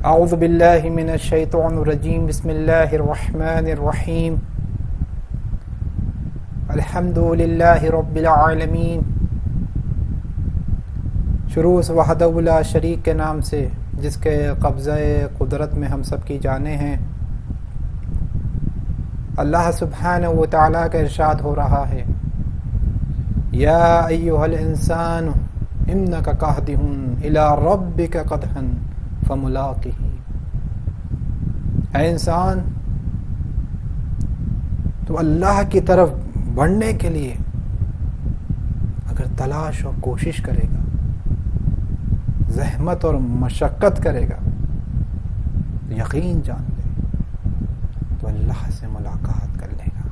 اعوذ باللہ من الشیطان الرجیم بسم اللہ الرحمن الرحیم الحمد للہ رب العالمین۔ شروع وحدہ لا شریک کے نام سے جس کے قبضہ قدرت میں ہم سب کی جانیں ہیں۔ اللہ سبحانہ و تعالیٰ کا ارشاد ہو رہا ہے، یا ایہا الانسان انک قادح الی ربک قدحا فملاقہ۔ اے انسان، تو اللہ کی طرف بڑھنے کے لیے اگر تلاش اور کوشش کرے گا، زحمت اور مشقت کرے گا، تو یقین جان لے تو اللہ سے ملاقات کر لے گا۔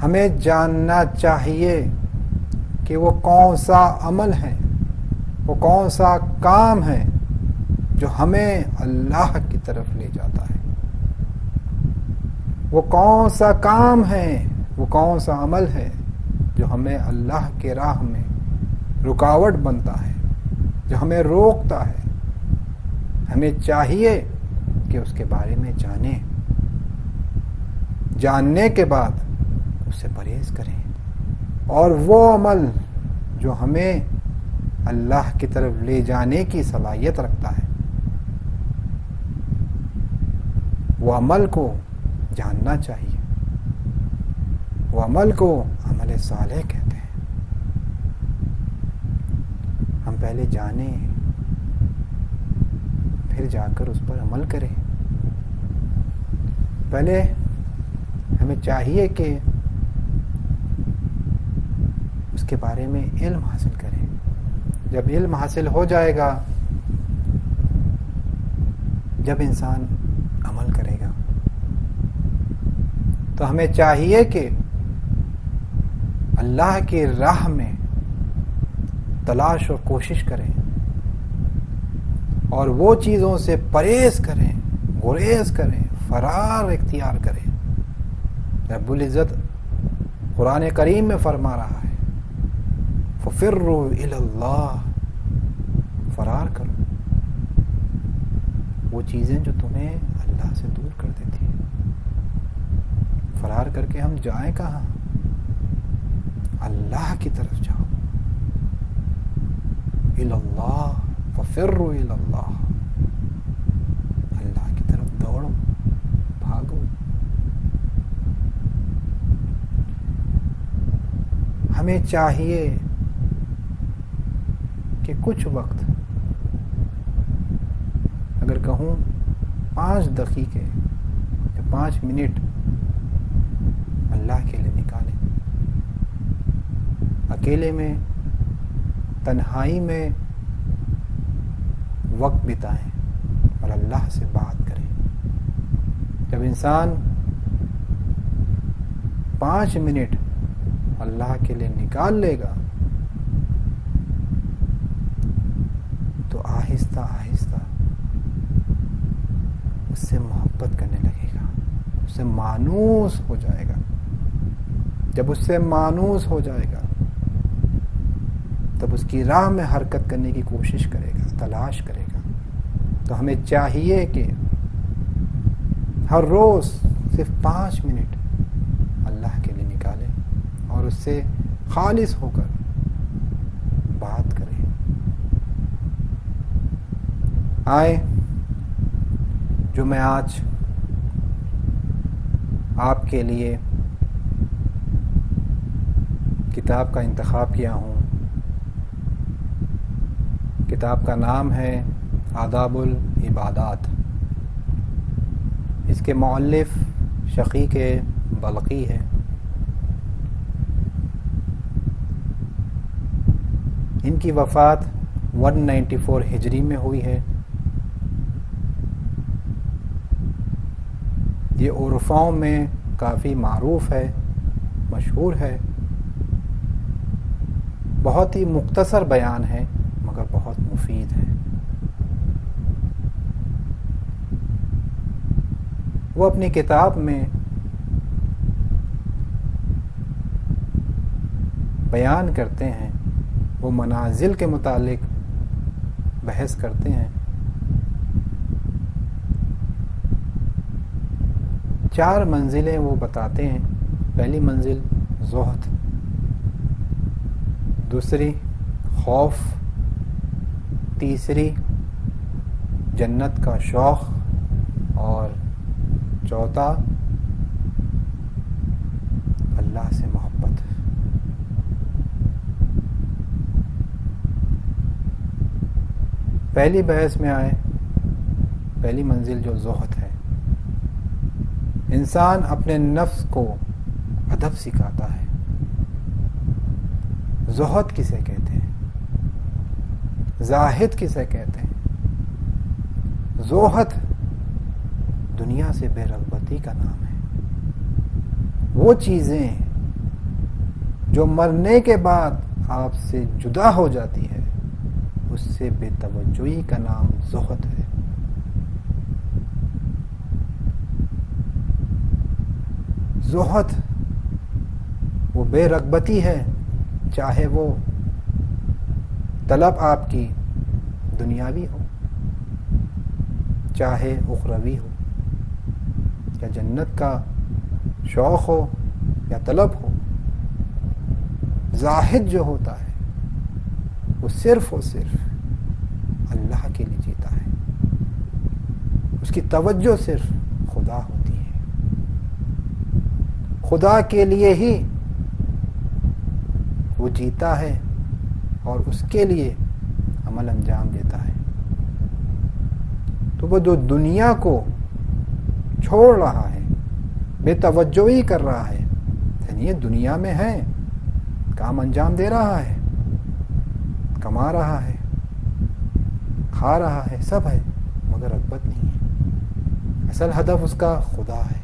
ہمیں جاننا چاہیے کہ وہ کون سا عمل ہے، وہ کون سا کام ہے جو ہمیں اللہ کی طرف لے جاتا ہے۔ وہ کون سا کام ہے، وہ کون سا عمل ہے جو ہمیں اللہ کے راہ میں رکاوٹ بنتا ہے، جو ہمیں روکتا ہے۔ ہمیں چاہیے کہ اس کے بارے میں جانیں، جاننے کے بعد اس سے پرہیز کریں، اور وہ عمل جو ہمیں اللہ کی طرف لے جانے کی صلاحیت رکھتا ہے، وہ عمل کو جاننا چاہیے۔ وہ عمل کو عمل صالح کہتے ہیں۔ ہم پہلے جانیں، پھر جا کر اس پر عمل کریں۔ پہلے ہمیں چاہیے کہ اس کے بارے میں علم حاصل کریں۔ جب علم حاصل ہو جائے گا، جب انسان عمل کرے گا، تو ہمیں چاہیے کہ اللہ کی راہ میں تلاش اور کوشش کریں، اور وہ چیزوں سے پرہیز کریں، گریز کریں، فرار اختیار کریں۔ رب العزت قرآن کریم میں فرما رہا ہے، فَفِرُّوا إِلَى اللَّهِ، فرار کرو وہ چیزیں جو تمہیں اللہ سے دور کر دیتی ہیں۔ فرار کر کے ہم جائیں کہاں؟ اللہ کی طرف جاؤ۔ إِلَى اللَّهِ فَفِرُّوا إِلَى اللَّهِ، اللہ کی طرف دوڑو، بھاگو۔ ہمیں چاہیے کہ کچھ وقت، اگر کہوں 5 دقیقے یا 5 منٹ اللہ کے لیے نکالیں، اکیلے میں، تنہائی میں وقت بتائیں اور اللہ سے بات کریں۔ جب انسان 5 منٹ اللہ کے لیے نکال لے گا، تو آہستہ آہستہ اس سے محبت کرنے لگے گا، اس سے مانوس ہو جائے گا۔ جب اس سے مانوس ہو جائے گا، تب اس کی راہ میں حرکت کرنے کی کوشش کرے گا، تلاش کرے گا۔ تو ہمیں چاہیے کہ ہر روز صرف 5 منٹ اللہ کے لیے نکالیں اور اس سے خالص ہو کر بات کریں۔ آئے جو میں آج آپ کے لیے کتاب کا انتخاب کیا ہوں، کتاب کا نام ہے آداب العبادات۔ اس کے مؤلف شقیق بلخی ہے۔ ان کی وفات 194 ہجری میں ہوئی ہے۔ یہ عرفوں میں کافی معروف ہے، مشہور ہے۔ بہت ہی مختصر بیان ہے مگر بہت مفید ہے۔ وہ اپنی کتاب میں بیان کرتے ہیں، وہ منازل کے متعلق بحث کرتے ہیں. 4 منزلیں وہ بتاتے ہیں. پہلی منزل زہد، دوسری خوف، تیسری جنت کا شوق، اور چوتھا اللہ سے محبت. پہلی بحث میں آئے، پہلی منزل جو زہد ہے، انسان اپنے نفس کو ادب سکھاتا ہے. زہد کسے کہتے ہیں؟ زاہد کسے کہتے ہیں؟ زہد دنیا سے بے رغبتی کا نام ہے. وہ چیزیں جو مرنے کے بعد آپ سے جدا ہو جاتی ہے، اس سے بے توجہی کا نام زہد ہے. زہد وہ بے رغبتی ہے، چاہے وہ طلب آپ کی دنیاوی ہو، چاہے اخروی ہو، یا جنت کا شوق ہو یا طلب ہو. زاہد جو ہوتا ہے وہ صرف اور صرف اللہ کے لیے جیتا ہے. اس کی توجہ صرف خدا ہوتی ہے. خدا کے لیے ہی وہ جیتا ہے اور اس کے لیے عمل انجام دیتا ہے. تو وہ جو دنیا کو چھوڑ رہا ہے، بے توجہی کر رہا ہے، یعنی یہ دنیا میں ہے، کام انجام دے رہا ہے، کما رہا ہے، کھا رہا ہے، سب ہے، مگر رغبت نہیں ہے. اصل ہدف اس کا خدا ہے،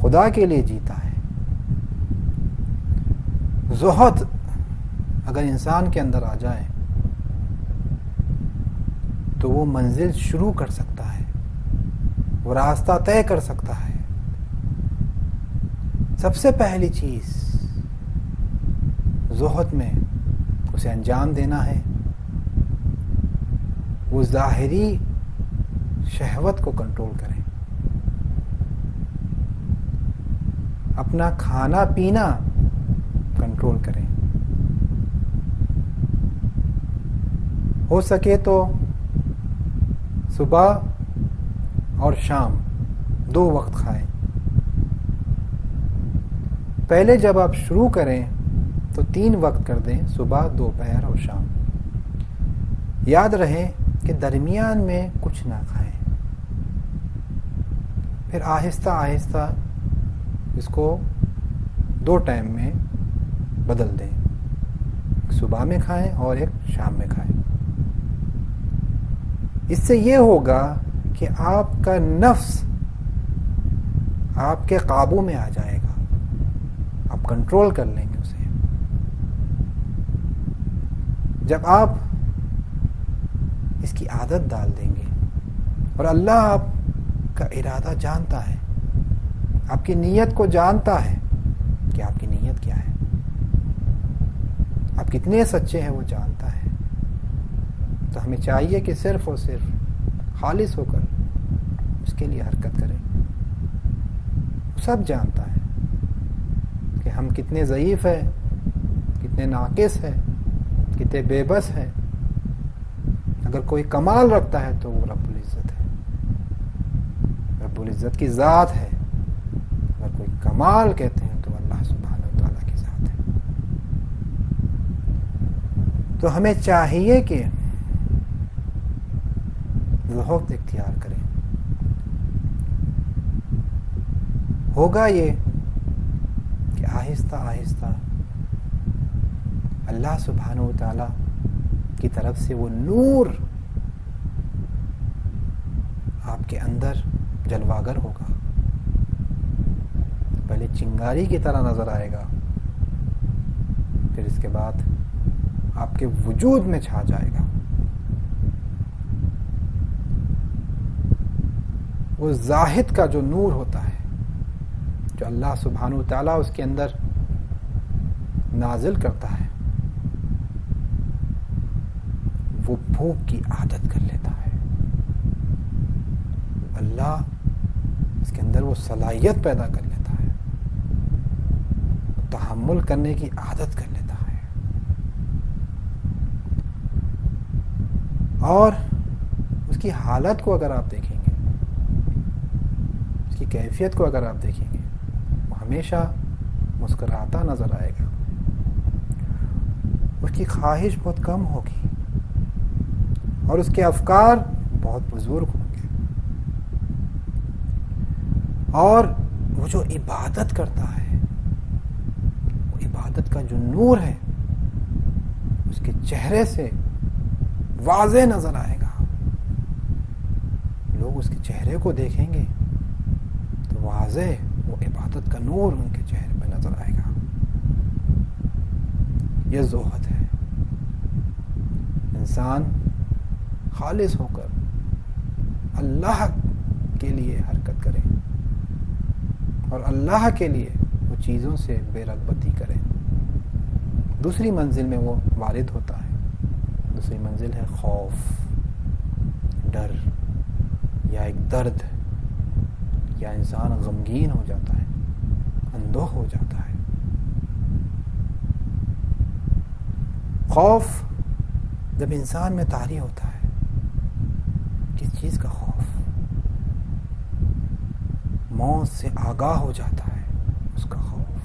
خدا کے لیے جیتا ہے. زہد اگر انسان کے اندر آ جائے تو وہ منزل شروع کر سکتا ہے، وہ راستہ طے کر سکتا ہے. سب سے پہلی چیز زہد میں اسے انجام دینا ہے، وہ ظاہری شہوت کو کنٹرول کریں. اپنا کھانا پینا کنٹرول کریں. ہو سکے تو صبح اور شام 2 وقت کھائیں. پہلے جب آپ شروع کریں تو 3 وقت کر دیں، صبح، دوپہر اور شام. یاد رہے کہ درمیان میں کچھ نہ کھائیں. پھر آہستہ آہستہ اس کو 2 ٹائم میں بدل دیں، ایک صبح میں کھائیں اور ایک شام میں کھائیں. اس سے یہ ہوگا کہ آپ کا نفس آپ کے قابو میں آ جائے گا، آپ کنٹرول کر لیں گے اسے. جب آپ اس کی عادت ڈال دیں گے، اور اللہ آپ کا ارادہ جانتا ہے، آپ کی نیت کو جانتا ہے کہ آپ کی نیت کیا ہے، آپ کتنے سچے ہیں وہ جانتا ہے. تو ہمیں چاہیے کہ صرف اور صرف خالص ہو کر اس کے لیے حرکت کریں. وہ سب جانتا ہے کہ ہم کتنے ضعیف ہیں، کتنے ناقص ہیں، کتنے بے بس ہیں. اگر کوئی کمال رکھتا ہے تو وہ رب العزت ہے، رب العزت کی ذات ہے. اگر کوئی کمال کہتے ہیں تو اللہ سبحانہ و تعالیٰ کی ذات ہے. تو ہمیں چاہیے کہ زہد اختیار کریں. ہوگا یہ کہ آہستہ آہستہ اللہ سبحانہ و تعالیٰ کی طرف سے وہ نور آپ کے اندر جلواگر ہوگا. پہلے چنگاری کی طرح نظر آئے گا، پھر اس کے بعد آپ کے وجود میں چھا جائے گا. وہ زاہد کا جو نور ہوتا ہے، جو اللہ سبحانہ و تعالیٰ اس کے اندر نازل کرتا ہے، وہ بھوک کی عادت کر لیتا ہے. اللہ اس کے اندر وہ صلاحیت پیدا کر لیتا ہے, تحمل کرنے کی عادت کر لیتا ہے. اور اس کی حالت کو اگر آپ دیکھیں گے, اس کی کیفیت کو اگر آپ دیکھیں گے, وہ ہمیشہ مسکراتا نظر آئے گا. اس کی خواہش بہت کم ہوگی اور اس کے افکار بہت بزرگ ہوں گے. اور وہ جو عبادت کرتا ہے, وہ عبادت کا جو نور ہے اس کے چہرے سے واضح نظر آئے گا. لوگ اس کے چہرے کو دیکھیں گے تو واضح وہ عبادت کا نور ان کے چہرے پہ نظر آئے گا. یہ زہد ہے. انسان خالص ہو کر اللہ کے لیے حرکت کرے اور اللہ کے لیے وہ چیزوں سے بے رغبتی کرے. دوسری منزل میں وہ وارد ہوتا ہے. دوسری منزل ہے خوف, ڈر, یا ایک درد, یا انسان غمگین ہو جاتا ہے, اندوہ ہو جاتا ہے. خوف جب انسان میں طاری ہوتا ہے, کس چیز کا خوف؟ موت سے آگاہ ہو جاتا ہے. اس کا خوف,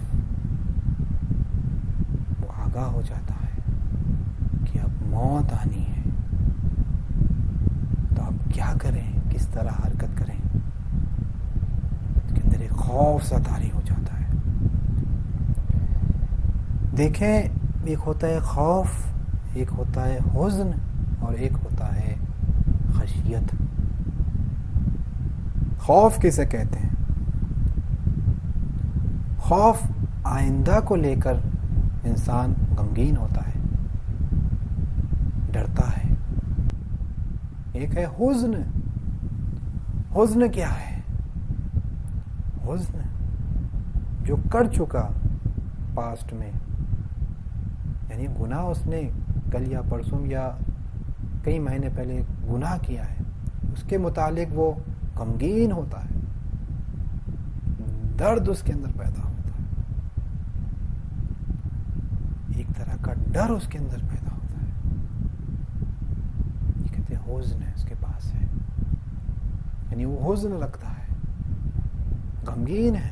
وہ آگاہ ہو جاتا ہے کہ اب موت آنی ہے, تو اب کیا کریں, کس طرح حرکت کریں. اس کے اندر ایک خوف سا طاری ہو جاتا ہے. دیکھیں, ایک ہوتا ہے خوف, ایک ہوتا ہے حزن, اور ایک ہوتا ہے خشیت. خوف کسے کہتے ہیں؟ خوف آئندہ کو لے کر انسان غمگین ہوتا ہے, ڈرتا ہے. ایک ہے حزن. حزن کیا ہے؟ حزن جو کر چکا پاسٹ میں, یعنی گناہ اس نے کل یا پرسوں یا کئی مہینے پہلے گناہ کیا ہے, اس کے متعلق وہ غمگین ہوتا ہے. درد اس کے اندر پیدا ہوتا ہے, ایک طرح کا ڈر اس کے اندر پیدا ہوتا ہے. یہ کہتے ہیں حزن ہے, اس کے پاس ہے, یعنی وہ حزن رکھتا ہے, غمگین ہے.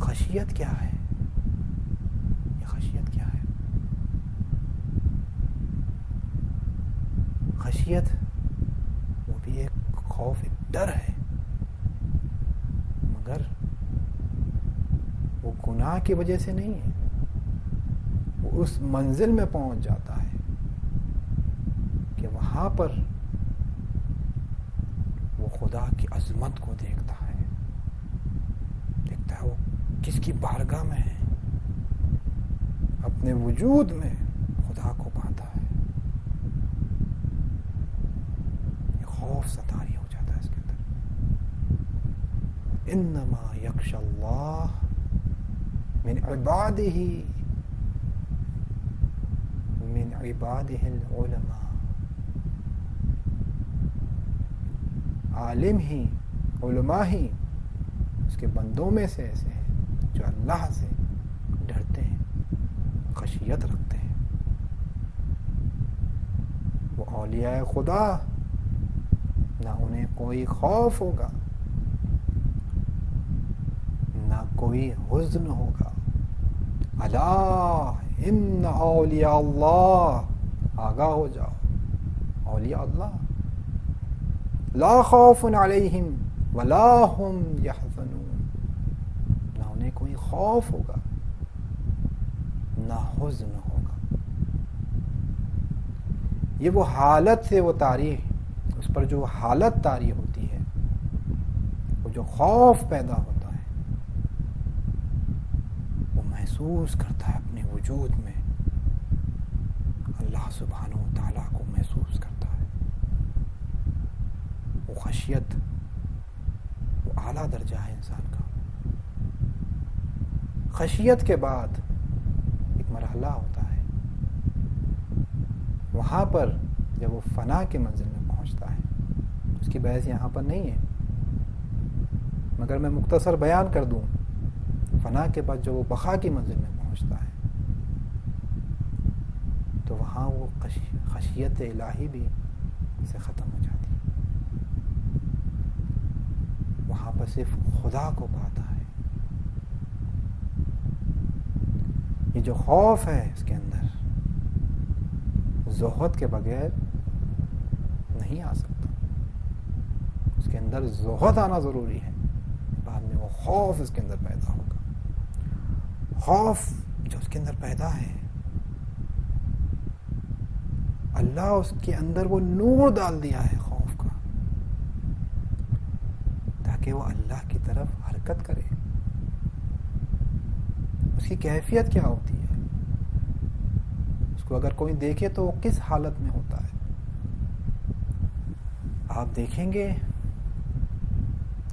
خشیت کیا ہے؟ یہ خشیت کیا ہے؟ خشیت وہ بھی ایک خوف, ایک ڈر ہے, مگر وہ گناہ کی وجہ سے نہیں ہے. وہ اس منزل میں پہنچ جاتا ہے کہ وہاں پر وہ خدا کی عظمت کو دیکھتا ہے, دیکھتا ہے وہ کس کی بارگاہ میں ہے, اپنے وجود میں خدا کو پاتا ہے. خوف ستاری ہو جاتا ہے اس کے اندر. انما یخشی اللہ من عبادہ العلماء. عالم ہی, علماء ہی اس کے بندوں میں سے ایسے ہیں جو اللہ سے ڈرتے ہیں, خشیت رکھتے ہیں. وہ اولیاء خدا, نہ انہیں کوئی خوف ہوگا, نہ کوئی حزن ہوگا. الا ان اولیاء اللہ, آگاہ ہو جاؤ, اولیاء اللہ لا خوف علیہم ولا هم یحزنون. نہ انہیں کوئی خوف ہوگا, نہ حزن ہوگا. یہ وہ حالت سے وہ تاریخ, اس پر جو حالت طاری ہوتی ہے, وہ جو خوف پیدا ہوتا ہے, وہ محسوس کرتا ہے اپنے وجود میں, اللہ سبحانہ و تعالیٰ کو محسوس کرتا ہے. وہ خشیت وہ اعلیٰ درجہ ہے انسان کا. خشیت کے بعد ایک مرحلہ ہوتا ہے وہاں پر جب وہ فنا کے منزل میں پہنچتا ہے، اس کی بحث یہاں پر نہیں ہے، مگر میں مختصر بیان کر دوں، فنا کے بعد جب وہ بقا کی منزل میں پہنچتا ہے تو وہاں وہ خشیت الہی بھی سے ختم ہو جاتی ہے، وہاں پر صرف خدا کو پاتا ہے۔ یہ جو خوف ہے اس کے اندر زہد کے بغیر نہیں آ سکتا، اس کے اندر زہد آنا ضروری ہے، بعد میں وہ خوف اس کے اندر پیدا ہوگا۔ خوف جو اس کے اندر پیدا ہے، اللہ اس کے اندر وہ نور ڈال دیا ہے خوف کا، تاکہ وہ اللہ کی طرف حرکت کرے۔ اس کی کیفیت کیا ہوتی ہے؟ اس کو اگر کوئی دیکھے تو وہ کس حالت میں ہوتا ہے؟ آپ دیکھیں گے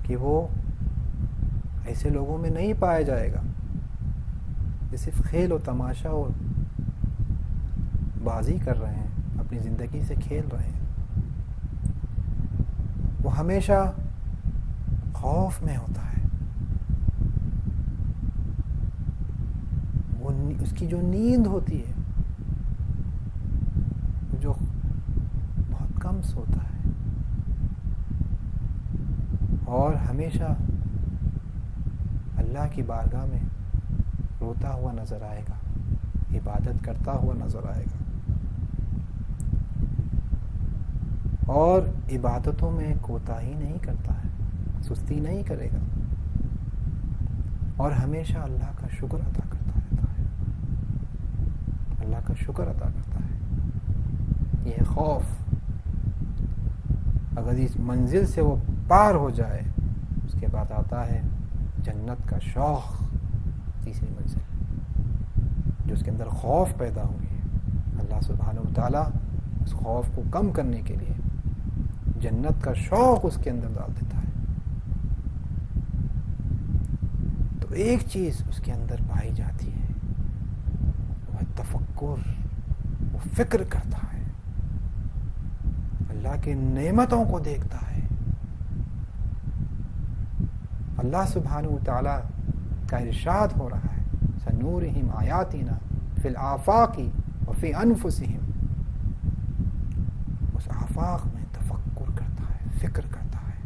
کہ وہ ایسے لوگوں میں نہیں پایا جائے گا جو صرف کھیل و تماشا اور بازی کر رہے ہیں، اپنی زندگی سے کھیل رہے ہیں۔ وہ ہمیشہ خوف میں ہوتا ہے، وہ اس کی جو نیند ہوتی ہے وہ جو بہت کم سوتا ہے اور ہمیشہ اللہ کی بارگاہ میں روتا ہوا نظر آئے گا، عبادت کرتا ہوا نظر آئے گا، اور عبادتوں میں کوتاہی نہیں کرتا ہے، سستی نہیں کرے گا، اور ہمیشہ اللہ کا شکر ادا کرتا رہتا ہے، اللہ کا شکر ادا کرتا ہے۔ یہ خوف اگر اس منزل سے وہ پار ہو جائے، اس کے بعد آتا ہے جنت کا شوق، تیسری منزل جو اس کے اندر خوف پیدا ہوئی ہے۔ اللہ سبحانہ و تعالیٰ اس خوف کو کم کرنے کے لیے جنت کا شوق اس کے اندر ڈال دیتا ہے۔ تو ایک چیز اس کے اندر پائی جاتی ہے، وہ تفکر، وہ فکر کرتا ہے، اللہ کی نعمتوں کو دیکھتا ہے۔ اللہ سبحانہ و تعالیٰ کا ارشاد ہو رہا ہے، سنورہم آیاتنا فی الآفاق وفی انفسہم، اس آفاق میں تفکر کرتا ہے، فکر کرتا ہے۔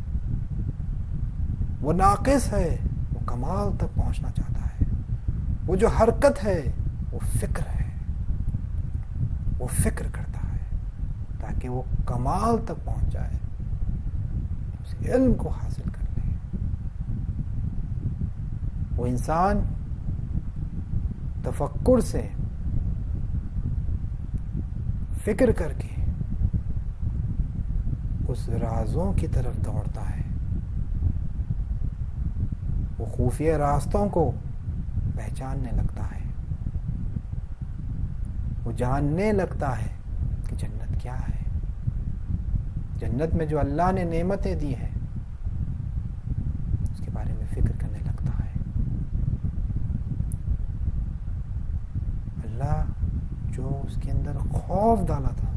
وہ ناقص ہے، وہ کمال تک پہنچنا چاہتا ہے۔ وہ جو حرکت ہے وہ فکر ہے، وہ فکر کرتا ہے تاکہ وہ کمال تک پہنچ جائے، اس علم کو حاصل کر لے۔ وہ انسان تفکر سے، فکر کر کے اس رازوں کی طرف دوڑتا ہے، وہ خفیہ راستوں کو پہچاننے لگتا ہے، وہ جاننے لگتا ہے کہ جنت کیا ہے، جنت میں جو اللہ نے نعمتیں دی ہیں اس کے بارے میں فکر کرنے لگتا ہے۔ اللہ جو اس کے اندر خوف ڈالا تھا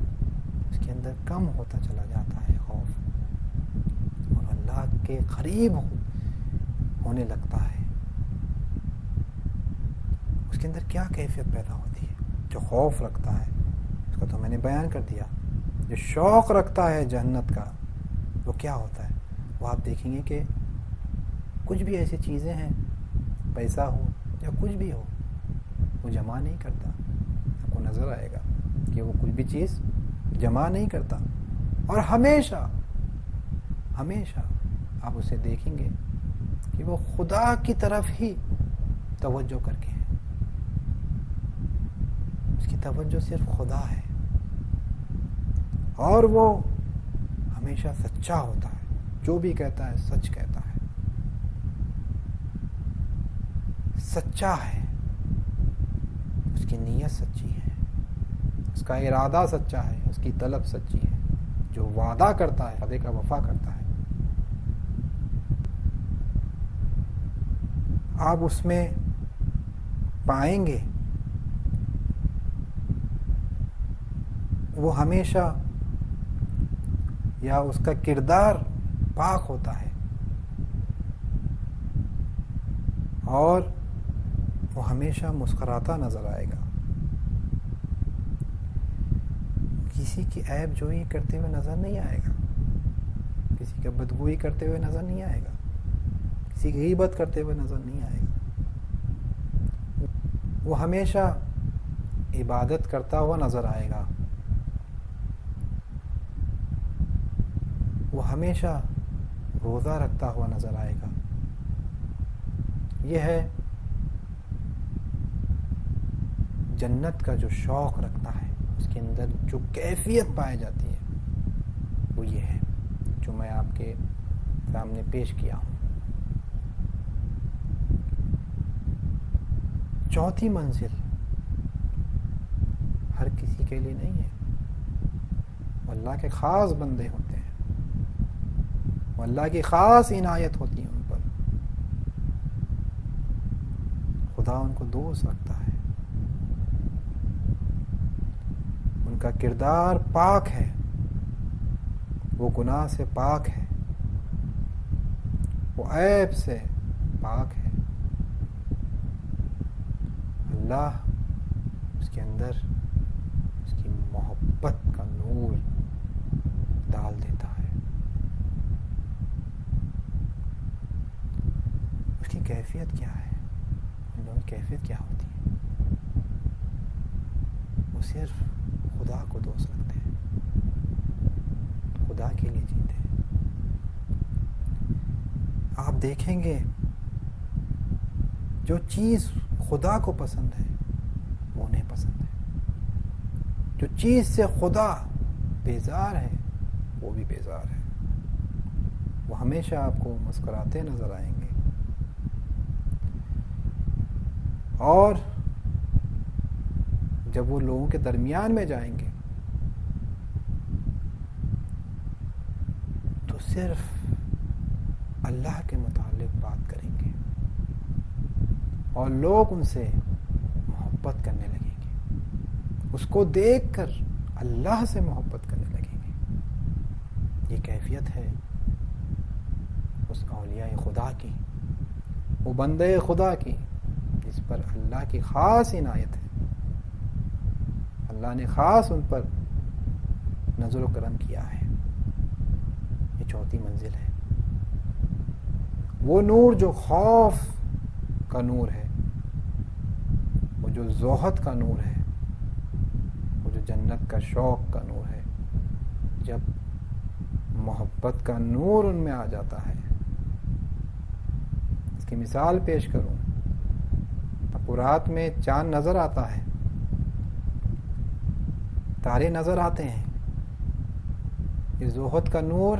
اس کے اندر کم ہوتا چلا جاتا ہے خوف، اور اللہ کے قریب ہونے لگتا ہے۔ اس کے اندر کیا کیفیت پیدا ہوتی ہے؟ جو خوف رکھتا ہے اس کا تو میں نے بیان کر دیا، جو شوق رکھتا ہے جنت کا وہ کیا ہوتا ہے؟ وہ آپ دیکھیں گے کہ کچھ بھی ایسی چیزیں ہیں، پیسہ ہو یا کچھ بھی ہو، وہ جمع نہیں کرتا۔ آپ کو نظر آئے گا کہ وہ کوئی بھی چیز جمع نہیں کرتا، اور ہمیشہ ہمیشہ آپ اسے دیکھیں گے کہ وہ خدا کی طرف ہی توجہ کر کے ہے، اس کی توجہ صرف خدا ہے، اور وہ ہمیشہ سچا ہوتا ہے، جو بھی کہتا ہے سچ کہتا ہے، سچا ہے، اس کی نیت سچی ہے، اس کا ارادہ سچا ہے، اس کی طلب سچی ہے، جو وعدہ کرتا ہے وعدے کا وفا کرتا ہے۔ آپ اس میں پائیں گے وہ ہمیشہ یا اس کا کردار پاک ہوتا ہے اور وہ ہمیشہ مسکراتا نظر آئے گا. کسی کی عیب جوئی کرتے ہوئے نظر نہیں آئے گا, کسی کا بدگوئی کرتے ہوئے نظر نہیں آئے گا, کسی کی غیبت کرتے ہوئے نظر نہیں آئے گا. وہ ہمیشہ عبادت کرتا ہوا نظر آئے گا, وہ ہمیشہ روزہ رکھتا ہوا نظر آئے گا. یہ ہے جنت کا جو شوق رکھتا ہے, اس کے اندر جو کیفیت پائی جاتی ہے وہ یہ ہے جو میں آپ کے سامنے پیش کیا ہوں. چوتھی منزل ہر کسی کے لیے نہیں ہے. اللہ کے خاص بندے ہوتے ہیں, اللہ کی خاص عنایت ہوتی ہے ان پر. خدا ان کو دوست رکھتا ہے, ان کا کردار پاک ہے, وہ گناہ سے پاک ہے, وہ عیب سے پاک ہے. اللہ اس کے اندر اس کی محبت کا نور ڈال دیتا ہے. اس کی کیفیت کیا ہے؟ ان لوگوں کی کیفیت کیا ہوتی ہے؟ وہ صرف خدا کو دوست رکھتے ہیں, خدا کے لیے جیتے ہیں. آپ دیکھیں گے جو چیز خدا کو پسند ہے وہ انہیں پسند ہے, جو چیز سے خدا بیزار ہے وہ بھی بیزار ہے. وہ ہمیشہ آپ کو مسکراتے نظر آئیں گے اور جب وہ لوگوں کے درمیان میں جائیں گے تو صرف اللہ کے متعلق بات کریں گے اور لوگ ان سے محبت کرنے لگیں گے. اس کو دیکھ کر اللہ سے محبت کرنے لگیں گے. یہ کیفیت ہے اس اولیاء خدا کی, وہ بندے خدا کی جس پر اللہ کی خاص عنایت ہے. اللہ نے خاص ان پر نظر و کرم کیا ہے. یہ چوتھی منزل ہے. وہ نور جو خوف کا نور ہے, وہ جو زہد کا نور ہے, وہ جو جنت کا شوق کا نور ہے. جب محبت کا نور ان میں آ جاتا ہے, اس کی مثال پیش کروں, اب رات میں چاند نظر آتا ہے, تارے نظر آتے ہیں. یہ زہد کا نور,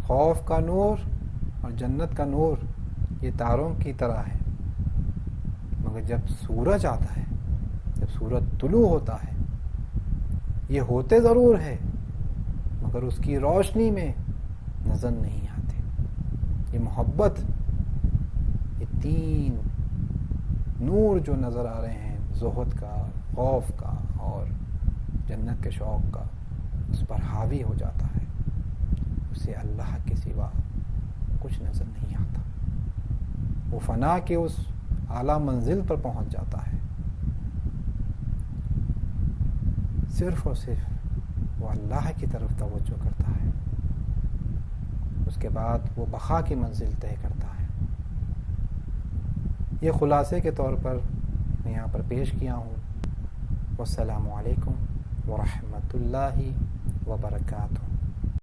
خوف کا نور اور جنت کا نور یہ تاروں کی طرح ہے. مگر جب سورج آتا ہے, جب سورج طلوع ہوتا ہے, یہ ہوتے ضرور ہے مگر اس کی روشنی میں نظر نہیں آتے. یہ محبت, یہ تین نور جو نظر آ رہے ہیں, زہد کا, خوف کا اور جنت کے شوق کا, اس پر حاوی ہو جاتا ہے. اسے اللہ کے سوا کچھ نظر نہیں آتا. وہ فنا کے اس اعلیٰ منزل پر پہنچ جاتا ہے. صرف اور صرف وہ اللہ کی طرف توجہ کرتا ہے. اس کے بعد وہ بقا کی منزل طے کرتا ہے. یہ خلاصے کے طور پر میں یہاں پر پیش کیا ہوں. والسلام علیکم ورحمۃ اللہ وبرکاتہ.